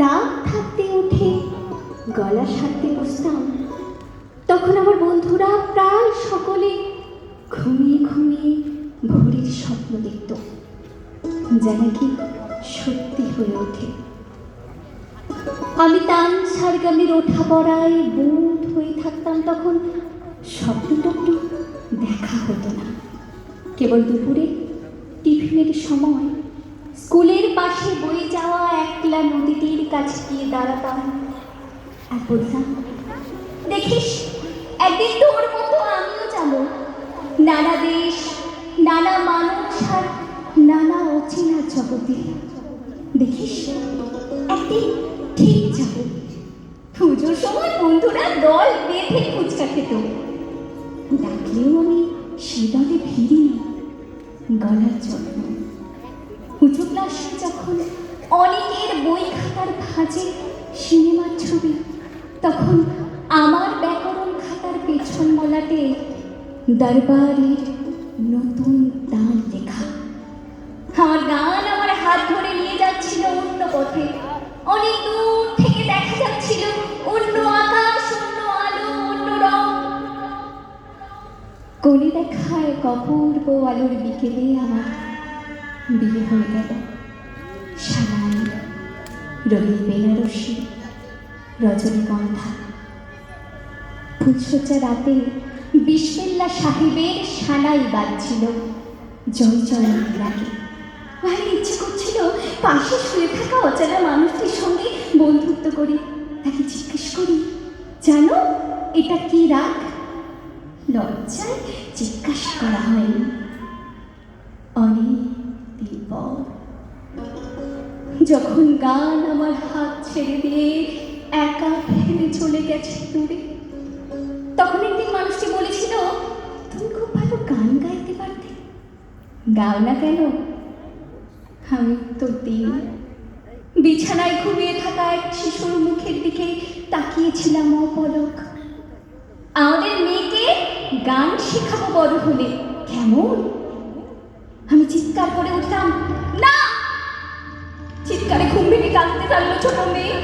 রাত থাকতে উঠে গলা সারতে বসতাম, তখন আমার বন্ধুরা প্রায় সকলে ঘুমিয়ে ঘুমিয়ে ভোরের স্বপ্ন দেখত, যা নাকি সত্যি হয়ে ওঠে। আমি তান সারগামের ওঠা পড়ায় বুঁদ হয়ে থাকতাম, তখন স্বপ্নটপ্ন দেখা হতো না। কেবল দুপুরে টিফিনের সময় স্কুলের পাশে বয়ে যাওয়া একলা নদীটির কাছে গিয়ে দাঁড়াতাম আর বলতাম, দেখিস একদিন তোর মতো আমিও যাব, নানা দেশ, নানা মানুষ আর নানা অচেনা জগতে। দেখিস একদিন ঠিক যাব। পুজোর সময় বন্ধুরা দল বেঁধে ফুচকা খেত, ডাকলেও আমি সে দলে ভিড়ি গলার জন্য। উঁচু ক্লাসে যখন অনেকের বই খাতার ভাঁজে সিনেমার ছবি, তখন আমার ব্যাকরণ খাতার পেছন মলাতে দরবারের নতুন গান লেখা। আমার গান আমার হাত ধরে নিয়ে যাচ্ছিল অন্য পথে, অনেক দূর থেকে দেখা যাচ্ছিল অন্য আকাশ, অন্য আলো, অন্য রং। কোলে দেখা এক অপূর্ব আলোর বিকেলে আমার বিয়ে হয়ে গেল। সানাই, রবি বেনারসি, রজনীগন্ধা। ফুলসজ্জা রাতে বিসমিল্লা সাহেবের সানাই বাজছিল জয় জয় লাগে। ভারী ইচ্ছে করছিল পাশে শুয়ে থাকা অচেনা মানুষটির সঙ্গে বন্ধুত্ব করি, তাকে জিজ্ঞেস করি, জানো এটা কি রাগ? লজ্জায় জিজ্ঞাসা করা হয়নি। অনেক দিন পর যখন গান আমার হাত ছেড়ে দিয়ে একা ফেলে চলে গেছে দূরে, তখন একদিন মানুষটি বলেছিল, তুমি খুব ভালো গান গাইতে পারতে, গাও না কেন? আমি উত্তর দিই, বিছানায় ঘুমিয়ে থাকা এক শিশুর মুখের দিকে তাকিয়েছিলাম অপলক। আমাদের মেয়েকে গান শেখাবো বড় হলে, কেমন? আমি চিৎকার করে উঠলাম, না! চিৎকারে ঘুম ভেঙে কাঁদতে থাকলো ছোট মেয়ে।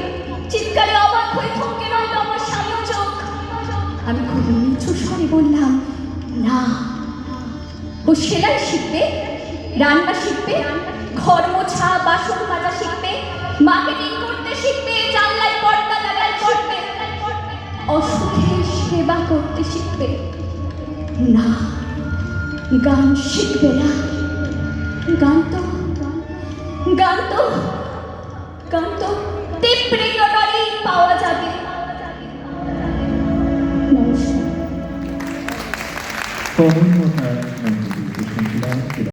চিৎকারে অবাক হয়ে থমকে রইল আমার স্বামীর চোখ। আমি খুব নিচু স্বরে বললাম, না, ও সেলাই শিখবে, রান্না শিখবে, ঘর মোছা, বাসন মাজা শিখবে, মার্কেটিং করতে শিখবে, জানলায় পর্দা লাগাই করবে, অসুখের সেবা করতে শিখবে। না, গান শিখবে না। গান তো টেপ রেকর্ডারেই পাওয়া যাবে। নমস্কার।